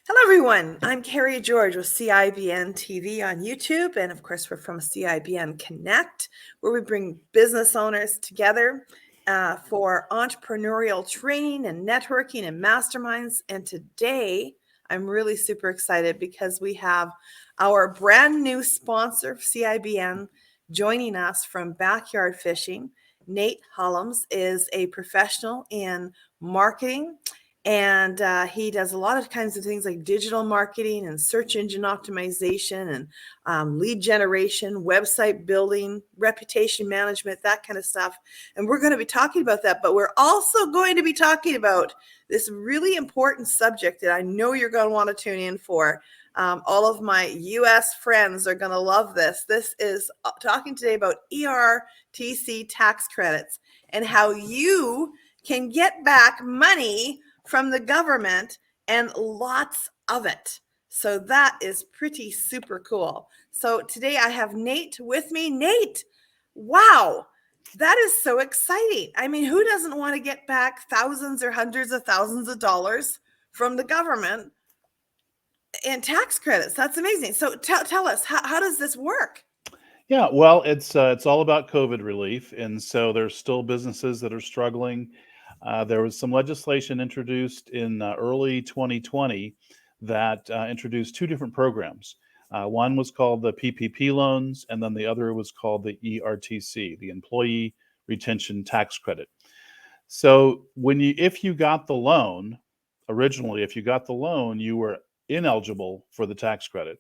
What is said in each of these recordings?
Hello, everyone. I'm Carrie George with CIBN TV on YouTube. And of course, we're from CIBN Connect, where we bring business owners together for entrepreneurial training and networking and masterminds. And today, I'm really super excited because we have our brand new sponsor of CIBN joining us from backyard fishing. Nate Hallums is a professional in marketing, and he does a lot of kinds of things like digital marketing and search engine optimization and lead generation, website building, reputation management, that kind of stuff. And we're going to be talking about that, but we're also going to be talking about this really important subject that I know you're going to want to tune in for. All of my US friends are going to love this. This is talking today about ERTC tax credits and how you can get back money from the government, and lots of it. So that is pretty super cool. So today I have Nate with me. Nate, wow, that is so exciting. I mean, who doesn't want to get back thousands or hundreds of thousands of dollars from the government in tax credits? That's amazing. So tell us, how does this work? Yeah, well, it's all about COVID relief, and so there's still businesses that are struggling. There was some legislation introduced in early 2020 that introduced two different programs. One was called the PPP loans, and then the other was called the ERTC, the Employee Retention Tax Credit. So if you got the loan originally, if you got the loan, you were ineligible for the tax credit.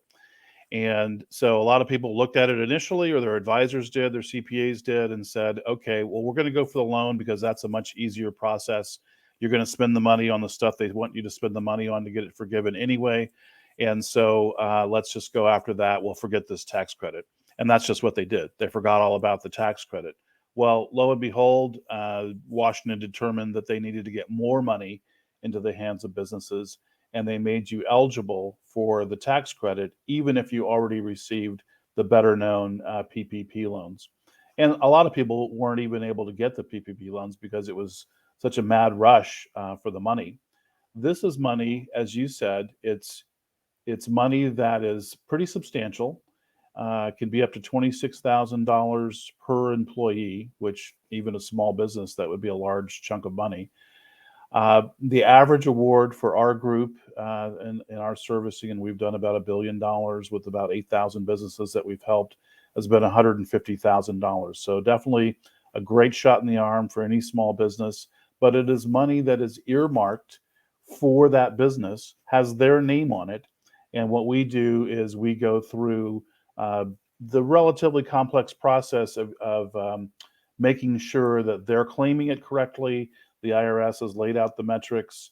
And so a lot of people looked at it initially, or their advisors did, their CPAs did, and said, okay, well, we're going to go for the loan because that's a much easier process. You're going to spend the money on the stuff they want you to spend the money on to get it forgiven anyway. And so let's just go after that. We'll forget this tax credit. And that's just what they did. They forgot all about the tax credit. Well, lo and behold, Washington determined that they needed to get more money into the hands of businesses, and they made you eligible for the tax credit, even if you already received the better known PPP loans. And a lot of people weren't even able to get the PPP loans because it was such a mad rush for the money. This is money, as you said, it's money that is pretty substantial. Can be up to $26,000 per employee, which even a small business, that would be a large chunk of money. The average award for our group in our servicing, and we've done about $1 billion with about 8,000 businesses that we've helped, has been $150,000. So definitely a great shot in the arm for any small business, but it is money that is earmarked for that business, has their name on it. And what we do is we go through uh, the relatively complex process of making sure that they're claiming it correctly. The IRS has laid out the metrics.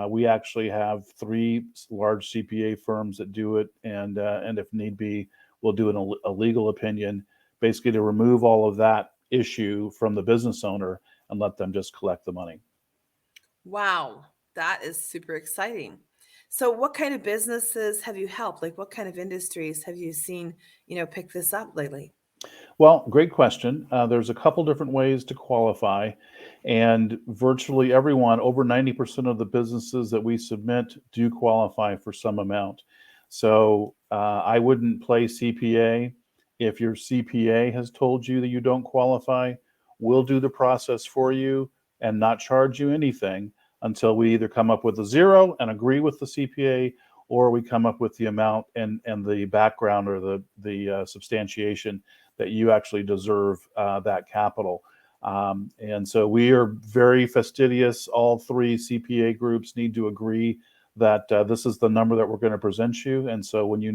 We actually have three large CPA firms that do it, and if need be, we'll do a legal opinion, basically to remove all of that issue from the business owner and let them just collect the money. Wow, that is super exciting. So what kind of businesses have you helped? Like what kind of industries have you seen, pick this up lately? Well, great question. There's a couple different ways to qualify, and virtually everyone, over 90% of the businesses that we submit, do qualify for some amount. So I wouldn't play CPA. If your CPA has told you that you don't qualify, we'll do the process for you and not charge you anything until we either come up with a zero and agree with the CPA, or we come up with the amount and the background or the substantiation that you actually deserve that capital. And so we are very fastidious. All three CPA groups need to agree that this is the number that we're going to present you. And so when you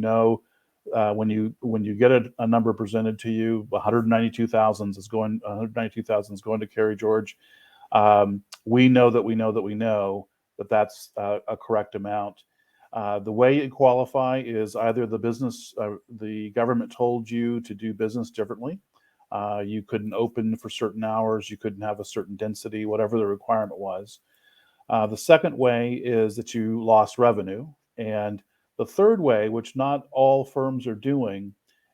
get a number presented to you, 192,000 is going 192,000 is going to Carrie George. We know that we know that we know that that's a correct amount. The way you qualify is either the government told you to do business differently. You couldn't open for certain hours, you couldn't have a certain density, whatever the requirement was. The second way is that you lost revenue. And the third way, which not all firms are doing,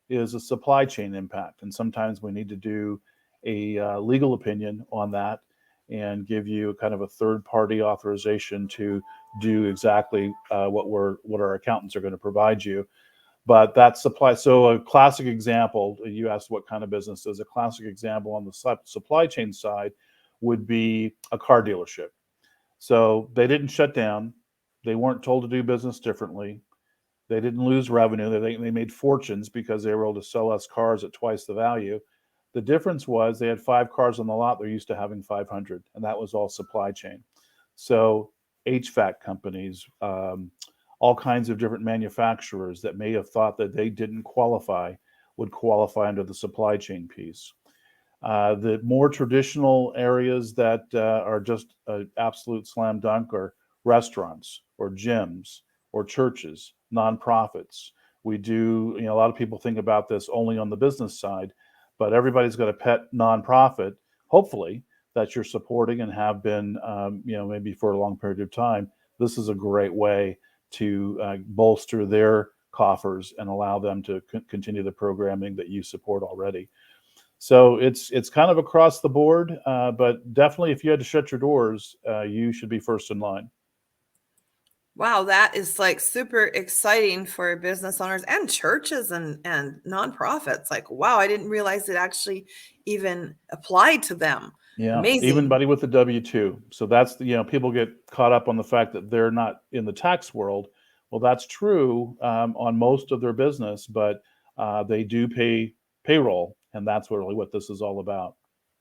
is a supply chain impact. And sometimes we need to do a legal opinion on that and give you kind of a third party authorization to do exactly what our accountants are going to provide you. But that supply, so a classic example, you asked what kind of business is a classic example on the supply chain side would be a car dealership. So they didn't shut down. They weren't told to do business differently. They didn't lose revenue. They made fortunes because they were able to sell us cars at twice the value. The difference was they had 5 cars on the lot. They're used to having 500, and that was all supply chain. So HVAC companies, all kinds of different manufacturers that may have thought that they didn't qualify would qualify under the supply chain piece. The more traditional areas that are just an absolute slam dunk are restaurants or gyms or churches, nonprofits. We do, a lot of people think about this only on the business side, but everybody's got a pet nonprofit, hopefully, that you're supporting and have been, maybe for a long period of time. This is a great way to bolster their coffers and allow them to continue the programming that you support already. So it's kind of across the board, but definitely if you had to shut your doors, you should be first in line. Wow, that is like super exciting for business owners and churches and nonprofits. Like, wow, I didn't realize it actually even applied to them. Yeah, even Amazing. buddy with the W-2. So that's people get caught up on the fact that they're not in the tax world. Well, that's true on most of their business, but they do pay payroll, and that's really what this is all about.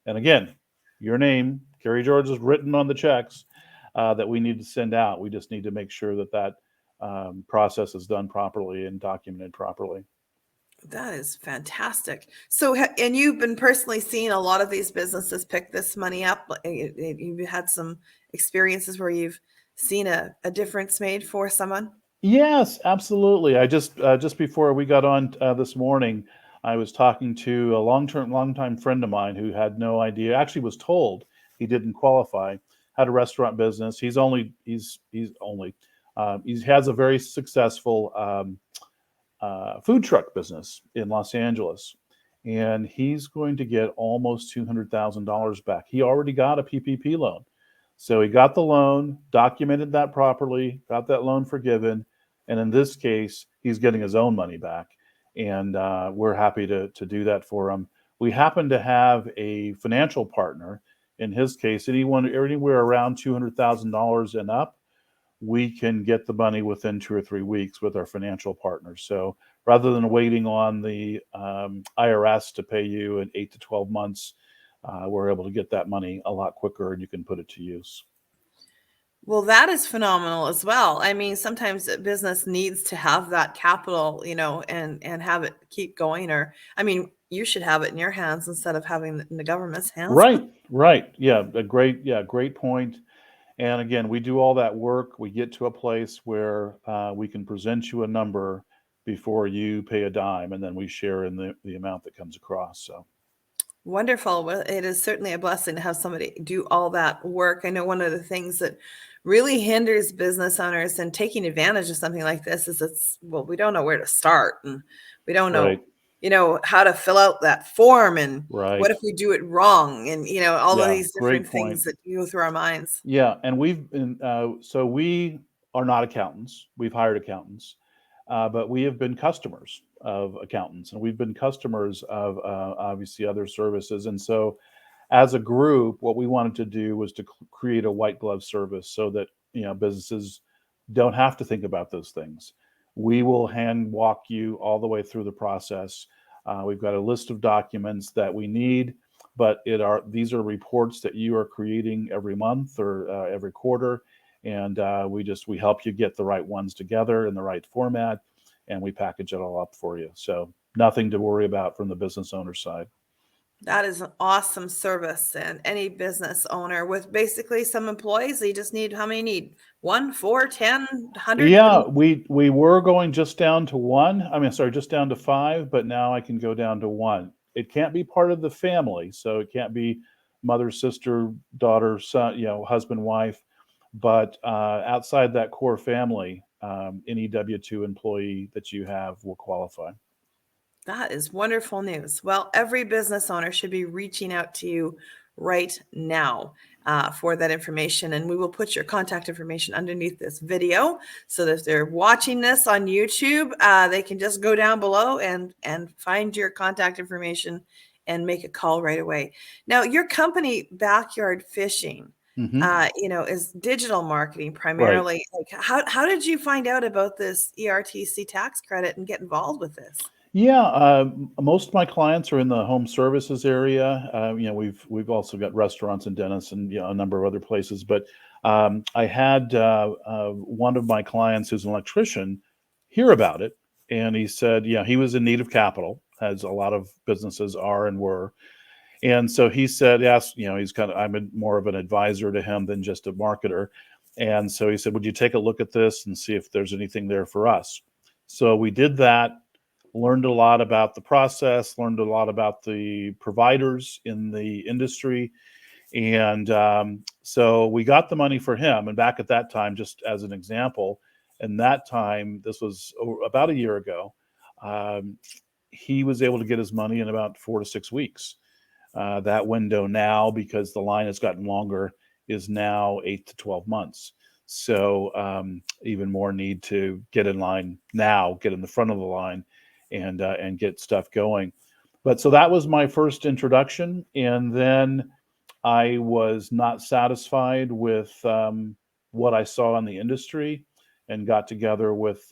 And again, your name, Gary George, is written on the checks that we need to send out. We just need to make sure that process is done properly and documented properly. That is fantastic. So, and you've been personally seeing a lot of these businesses pick this money up. You've had some experiences where you've seen a difference made for someone. Yes, absolutely. I just before we got on this morning, I was talking to a long time friend of mine who had no idea. Actually, was told he didn't qualify. Had a restaurant business. He has a very successful food truck business in Los Angeles, and he's going to get almost $200,000 back. He already got a PPP loan, so he got the loan, documented that properly, got that loan forgiven, and in this case, he's getting his own money back, and we're happy to do that for him. We happen to have a financial partner. In his case, anyone anywhere around $200,000 and up, we can get the money within 2 or 3 weeks with our financial partners. So rather than waiting on the IRS to pay you in 8 to 12 months, we're able to get that money a lot quicker and you can put it to use. Well, that is phenomenal as well. I mean, sometimes a business needs to have that capital, and have it keep going. Or, I mean, you should have it in your hands instead of having it in the government's hands. Right, right. Great point. And again, we do all that work. We get to a place where we can present you a number before you pay a dime, and then we share in the amount that comes across. So. Wonderful. Well, it is certainly a blessing to have somebody do all that work. I know one of the things that really hinders business owners and taking advantage of something like this is well, we don't know where to start, and we don't Right, know, how to fill out that form, and what right. if we do it wrong, and all of Yeah, these great different point. things that go through our minds. Yeah, and so we are not accountants. We've hired accountants, but we have been customers of accountants, and we've been customers of obviously other services. And so, as a group, what we wanted to do was to create a white glove service so that businesses don't have to think about those things. We will hand walk you all the way through the process. We've got a list of documents that we need, but these are reports that you are creating every month or every quarter, and we help you get the right ones together in the right format, and we package it all up for you. So nothing to worry about from the business owner side. That is an awesome service, and any business owner with basically some employees, they just need, how many need? One, four, 10, 100? I Yeah, mean, we were going just down to one. I mean, sorry, just down to five, but now I can go down to one. It can't be part of the family, so it can't be mother, sister, daughter, son, husband, wife. But outside that core family, any W-2 employee that you have will qualify. that is wonderful news. Well, every business owner should be reaching out to you right now. for that information. And we will put your contact information underneath this video so that if they're watching this on YouTube, they can just go down below and find your contact information and make a call right away. Now, your company, Backyard Fishing, is digital marketing Right. primarily. Like, how did you find out about this ERTC tax credit and get involved with this? Yeah, most of my clients are in the home services area. We've also got restaurants and dentists and a number of other places. But I had one of my clients who's an electrician hear about it, and he said, he was in need of capital, as a lot of businesses are and were. And so he said, yes, I'm more of an advisor to him than just a marketer. And so he said, would you take a look at this and see if there's anything there for us? So we did that, learned a lot about the process, learned a lot about the providers in the industry. And so we got the money for him. And back at that time, just as an example, and that time, this was about a year ago, um, he was able to get his money in about 4 to 6 weeks. That window now, because the line has gotten longer, is now 8 to 12 months. So even more need to get in line now, get in the front of the line, and get stuff going. But so that was my first introduction, and then I was not satisfied with what I saw in the industry, and got together with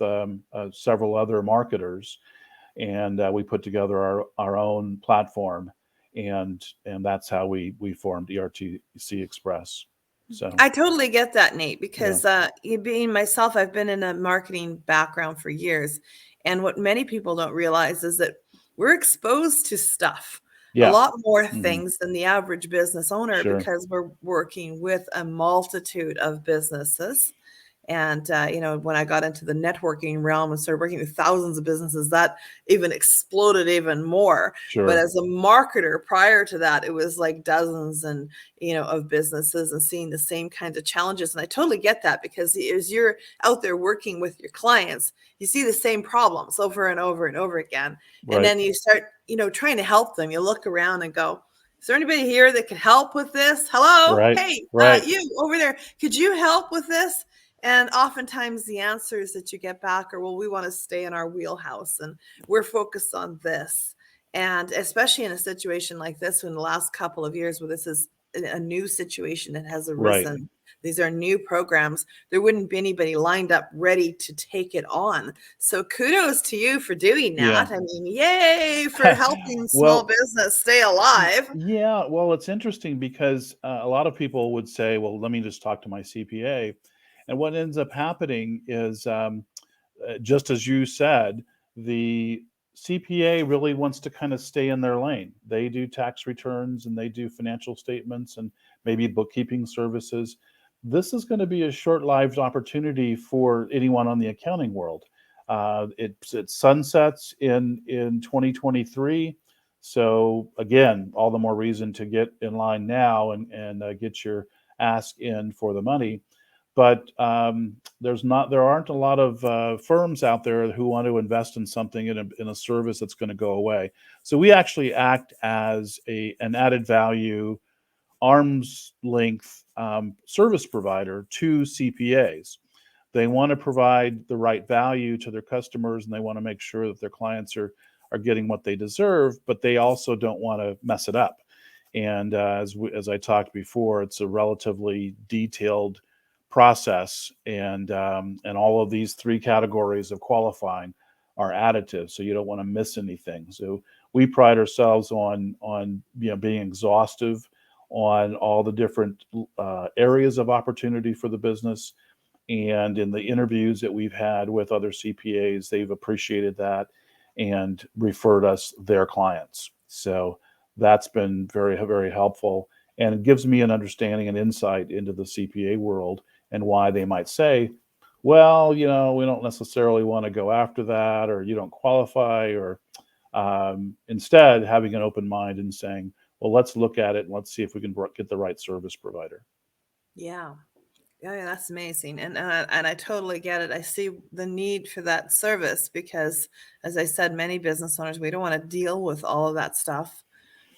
several other marketers, and we put together our own platform, and that's how we formed ERTC Express. So I totally get that, Nate, yeah, because you being myself, I've been in a marketing background for years. And what many people don't realize is that we're exposed to stuff, a yeah, lot more hmm, things than the average business owner, sure, because we're working with a multitude of businesses. And, when I got into the networking realm and started working with thousands of businesses, that even exploded even more. But sure, as a marketer prior to that, it was like dozens of businesses and seeing the same kinds of challenges. And I totally get that, because as you're out there working with your clients, you see the same problems over and over and over again. And right, then you start, trying to help them. You look around and go, is there anybody here that could help with this? Hello? right, Hey, right, you over there, could you help with this? And oftentimes the answers that you get back are, well, we want to stay in our wheelhouse and we're focused on this. And especially in a situation like this, in the last couple of years where this is a new situation that has right, arisen, these are new programs, there wouldn't be anybody lined up ready to take it on. So kudos to you for doing yeah. that. I mean, yay for helping small Well, business stay alive. yeah, well, it's interesting because a lot of people would say, well, let me just talk to my CPA. And what ends up happening is, just as you said, the CPA really wants to kind of stay in their lane. They do tax returns and they do financial statements and maybe bookkeeping services. This is going to be a short-lived opportunity for anyone on the accounting world. It sunsets in 2023. So again, all the more reason to get in line now and get your ask in for the money. But there aren't a lot of firms out there who want to invest in something in a service that's going to go away. So we actually act as an added value, arm's length service provider to CPAs. They want to provide the right value to their customers, and they want to make sure that their clients are getting what they deserve, but they also don't want to mess it up. And as I talked before, it's a relatively detailed process, and all of these three categories of qualifying are additive, so you don't want to miss anything. So we pride ourselves on being exhaustive on all the different areas of opportunity for the business. And in the interviews that we've had with other CPAs, they've appreciated that and referred us their clients. So that's been very, very helpful. And it gives me an understanding and insight into the CPA world and why they might say, well, we don't necessarily want to go after that, or you don't qualify, or instead having an open mind and saying, well, let's look at it and let's see if we can get the right service provider. Yeah. Yeah, that's amazing. And I totally get it. I see the need for that service because, as I said, many business owners, we don't want to deal with all of that stuff.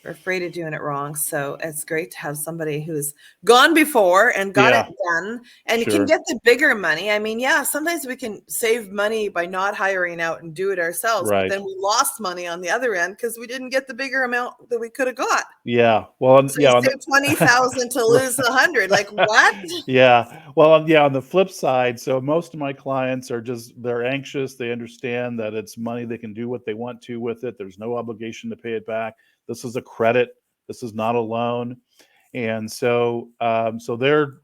We're afraid of doing it wrong. So it's great to have somebody who's gone before and got it Yeah, done. And you can sure. get the bigger money. I mean, yeah, sometimes we can save money by not hiring out and do it ourselves, but Right. then we lost money on the other end because we didn't get the bigger amount that we could have got. Yeah. Well, So you yeah. save 20,000 to lose 100. Like what? Yeah. Well, yeah, on the flip side, so most of my clients are just they're anxious. They understand that it's money, they can do what they want to with it. There's no obligation to pay it back. This is a credit. This is not a loan. And so so they're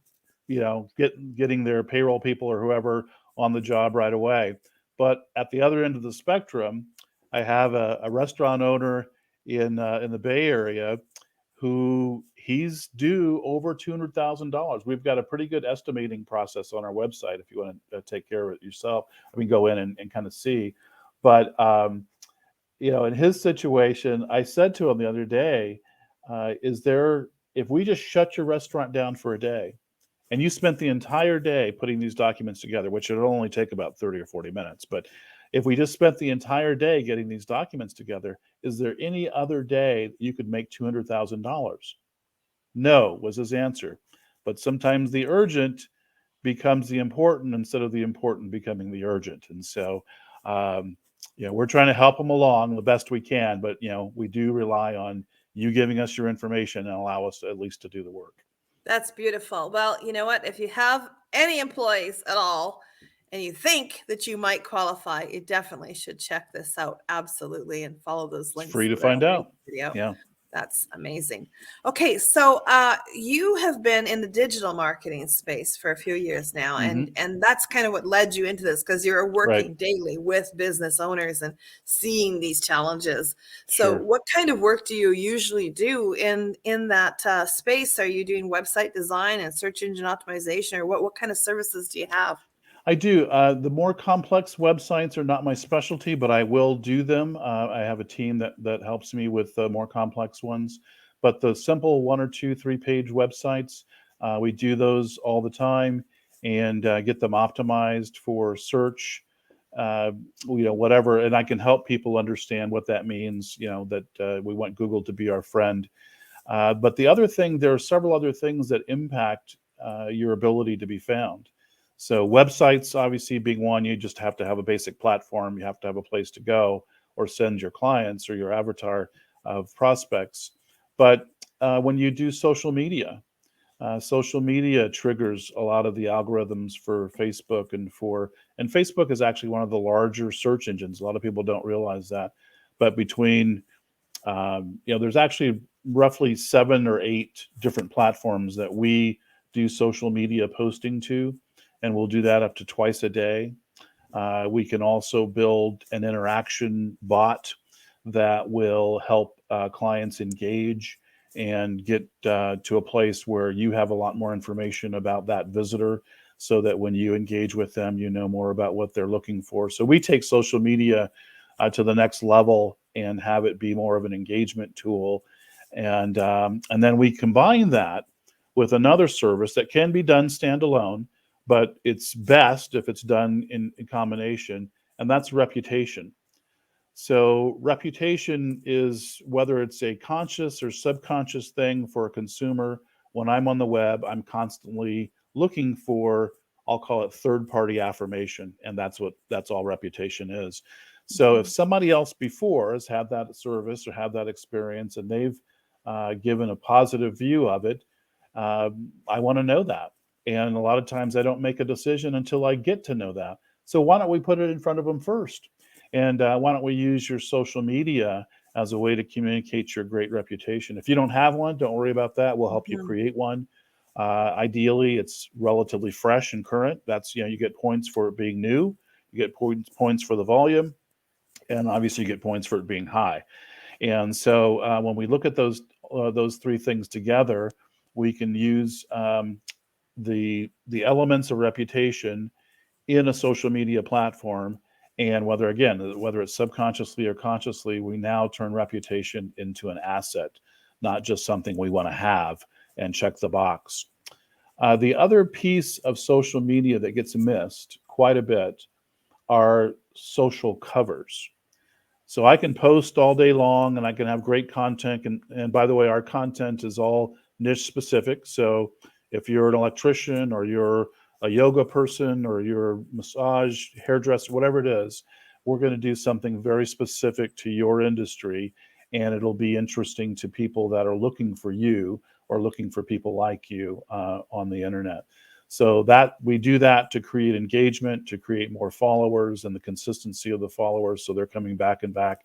getting their payroll people or whoever on the job right away. But at the other end of the spectrum, I have a restaurant owner in the Bay Area who he's due over $200,000. We've got a pretty good estimating process on our website if you want to take care of it yourself. I mean, go in and kind of see. But in his situation, I said to him the other day, is there, if we just shut your restaurant down for a day and you spent the entire day putting these documents together, which it'll only take about 30 or 40 minutes, but if we just spent the entire day getting these documents together, is there any other day that you could make $200,000? No, was his answer. But sometimes the urgent becomes the important instead of the important becoming the urgent. And so, um, we're trying to help them along the best we can, but we do rely on you giving us your information and allow us to, at least to do the work. That's beautiful. Well, you know what? If you have any employees at all and you think that you might qualify, you definitely should check this out. Absolutely. And follow those It's links free to that find are in out. the video. Yeah. That's amazing. Okay, so you have been in the digital marketing space for a few years now, and Hmm. and that's kind of what led you into this because you're Right. working daily with business owners and seeing these challenges. So, Sure. what kind of work do you usually do in that space? Are you doing website design and search engine optimization, or what kind of services do you have? I do. The more complex websites are not my specialty, but I will do them. I have a team that helps me with the more complex ones. But the simple one or two, 3-page websites, we do those all the time and get them optimized for search, uh, whatever. And I can help people understand what that means. That we want Google to be our friend. But there are several other things that impact your ability to be found. So websites, obviously being one, you just have to have a basic platform. You have to have a place to go or send your clients or your avatar of prospects. But when you do social media triggers a lot of the algorithms for Facebook and Facebook is actually one of the larger search engines. A lot of people don't realize that. But there's actually roughly 7 or 8 different platforms that we do social media posting to, and we'll do that up to twice a day. We can also build an interaction bot that will help clients engage and get to a place where you have a lot more information about that visitor so that when you engage with them, you know more about what they're looking for. So we take social media to the next level and have it be more of an engagement tool. And then we combine that with another service that can be done standalone, but it's best if it's done in combination, and that's reputation. So reputation is whether it's a conscious or subconscious thing for a consumer. When I'm on the web, I'm constantly looking for, I'll call it third party affirmation. And that's all reputation is. So if Mhm. somebody else before has had that service or had that experience and they've given a positive view of it, I want to know that. And a lot of times I don't make a decision until I get to know that. So why don't we put it in front of them first? And why don't we use your social media as a way to communicate your great reputation? If you don't have one, don't worry about that. We'll help you Mhm. create one. Ideally, it's relatively fresh and current. That's, you get points for it being new, you get points for the volume, and obviously you get points for it being high. And so when we look at those 3 things together, we can use the elements of reputation in a social media platform. And whether it's subconsciously or consciously, we now turn reputation into an asset, not just something we want to have and check the box. The other piece of social media that gets missed quite a bit are social covers. So I can post all day long and I can have great content. And by the way, our content is all niche specific. So if you're an electrician or you're a yoga person or you're a massage, hairdresser, whatever it is, we're going to do something very specific to your industry. And it'll be interesting to people that are looking for you or looking for people like you on the internet. So that we do that to create engagement, to create more followers and the consistency of the followers. So they're coming back and back,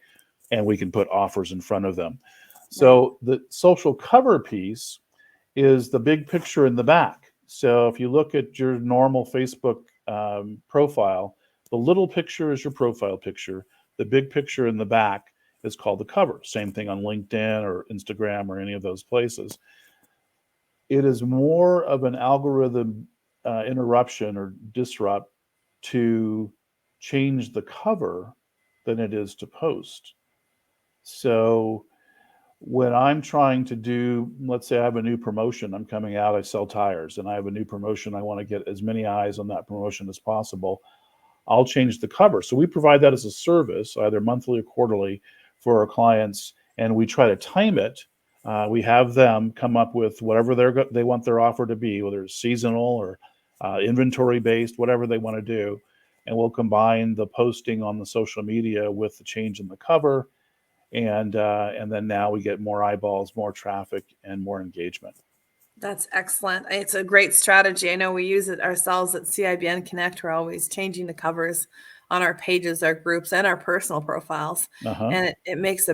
and we can put offers in front of them. Right. So the social cover piece is the big picture in the back. So if you look at your normal Facebook profile, the little picture is your profile picture. The big picture in the back is called the cover. Same thing on LinkedIn or Instagram or any of those places. It is more of an algorithm interruption or disrupt to change the cover than it is to post. So when I'm trying to do, let's say I have a new promotion, I'm coming out, I sell tires, and I have a new promotion, I want to get as many eyes on that promotion as possible. I'll change the cover. So we provide that as a service, either monthly or quarterly, for our clients, and we try to time it. We have them come up with whatever they want their offer to be, whether it's seasonal or inventory based, whatever they want to do, and we'll combine the posting on the social media with the change in the cover, and then now we get more eyeballs, more traffic, and more engagement. That's excellent. It's a great strategy. I know we use it ourselves at CIBN Connect. We're always changing the covers on our pages, our groups, and our personal profiles. Uh-huh. And it makes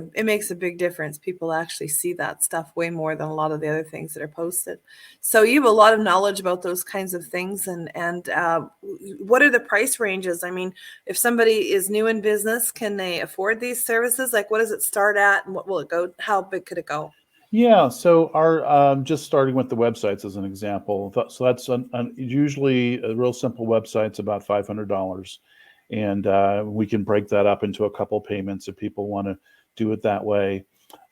a big difference. People actually see that stuff way more than a lot of the other things that are posted. So you have a lot of knowledge about those kinds of things. And what are the price ranges? I mean, if somebody is new in business, can they afford these services? Like, what does it start at, and what will it go? How big could it go? Yeah, so our just starting with the websites as an example. So that's usually a real simple website's about $500, and we can break that up into a couple payments if people want to do it that way.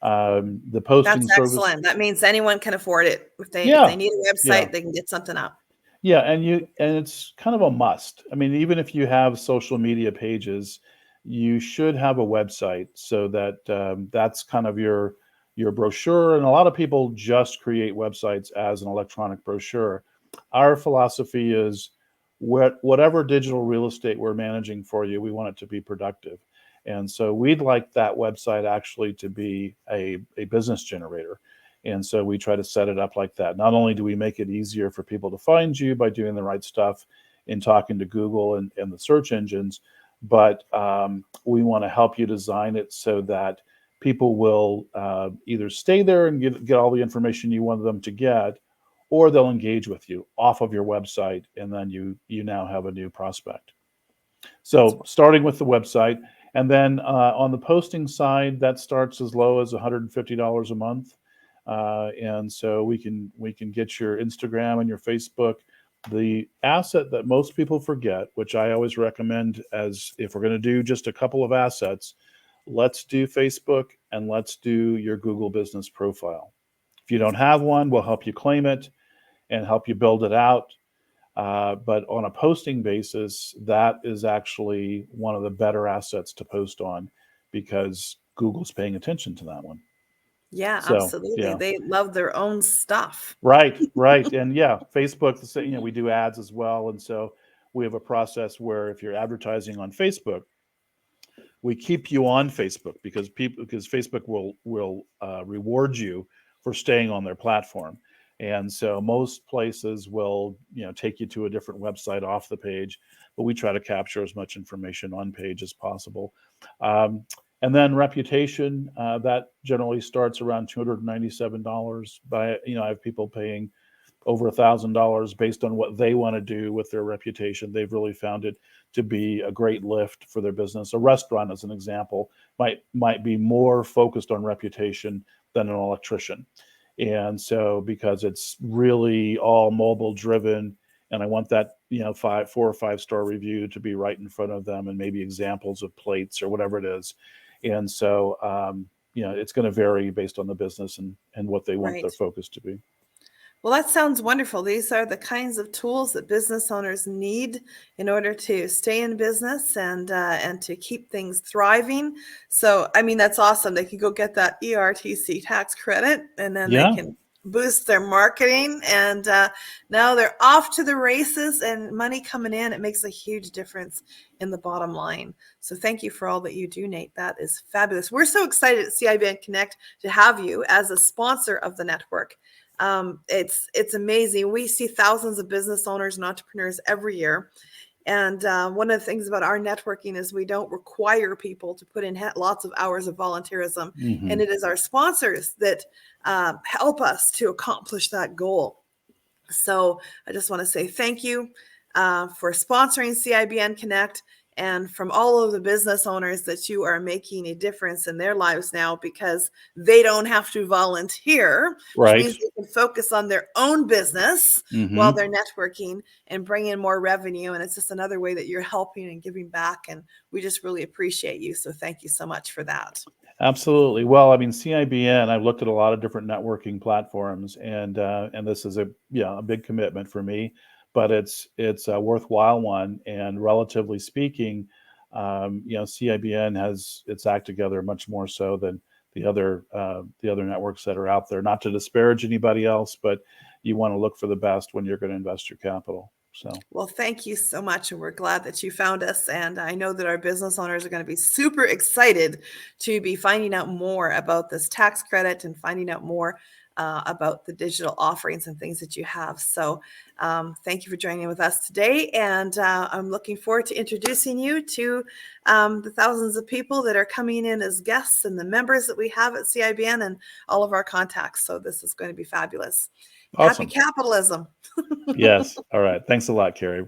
The That's posting service, excellent. That means anyone can afford it. If they yeah, need a yeah. website, they can get something up. Yeah, and it's kind of a must. I mean, even if you have social media pages, you should have a website so that that's kind of your brochure. And a lot of people just create websites as an electronic brochure. Our philosophy is whatever digital real estate we're managing for you, we want it to be productive. And so we'd like that website actually to be a business generator. And so we try to set it up like that. Not only do we make it easier for people to find you by doing the right stuff in talking to Google and the search engines, but we want to help you design it so that people will either stay there and get all the information you want them to get, or they'll engage with you off of your website, and then you now have a new prospect. That's So starting with the website, and then on the posting side, that starts as low as $150 a month, and so we can get your Instagram and your Facebook. The asset that most people forget, which I always recommend, as if we're going to do just a couple of assets, let's do Facebook and let's do your Google business profile. If you don't have one, we'll help you claim it and help you build it out. But on a posting basis, that is actually one of the better assets to post on because Google's paying attention to that one. Yeah, So absolutely. yeah, They love their own stuff. right, right, and yeah, Facebook. We do ads as well, and so we have a process where if you're advertising on Facebook, we keep you on Facebook because Facebook will reward you for staying on their platform. And so most places will take you to a different website off the page, but we try to capture as much information on page as possible. Um, and then reputation, that generally starts around $297. I have people paying over $1,000 based on what they want to do with their reputation. They've really found it to be a great lift for their business. A restaurant, as an example, might be more focused on reputation than an electrician. And so because it's really all mobile driven, and I want that 4 or 5 star review to be right in front of them, and maybe examples of plates or whatever it is. And so it's going to vary based on the business and what they want their Right. focus to be. Well, that sounds wonderful. These are the kinds of tools that business owners need in order to stay in business and to keep things thriving. So, I mean, that's awesome. They can go get that ERTC tax credit, and then they Yeah. can boost their marketing. And now they're off to the races, and money coming in. It makes a huge difference in the bottom line. So, thank you for all that you do, Nate. That is fabulous. We're so excited at CIBN Connect to have you as a sponsor of the network. It's amazing. We see thousands of business owners and entrepreneurs every year. And one of the things about our networking is we don't require people to put in lots of hours of volunteerism. And Hmm. it is our sponsors that help us to accomplish that goal. So I just want to say thank you for sponsoring CIBN Connect, and from all of the business owners that you are making a difference in their lives now, because they don't have to volunteer, which Right. means they can focus on their own business while Hmm. they're networking and bring in more revenue. And it's just another way that you're helping and giving back. And we just really appreciate you. So thank you so much for that. Absolutely. Well, I mean, CIBN, I've looked at a lot of different networking platforms, and this is a, yeah, a big commitment for me, but it's a worthwhile one. And relatively speaking, CIBN has its act together much more so than the other networks that are out there. Not to disparage anybody else, but you want to look for the best when you're going to invest your capital. So Well, thank you so much. And we're glad that you found us. And I know that our business owners are going to be super excited to be finding out more about this tax credit and finding out more about the digital offerings and things that you have. So thank you for joining with us today. And I'm looking forward to introducing you to the thousands of people that are coming in as guests and the members that we have at CIBN and all of our contacts. So this is going to be fabulous. Happy awesome. capitalism. Yes. All right. Thanks a lot, Carrie.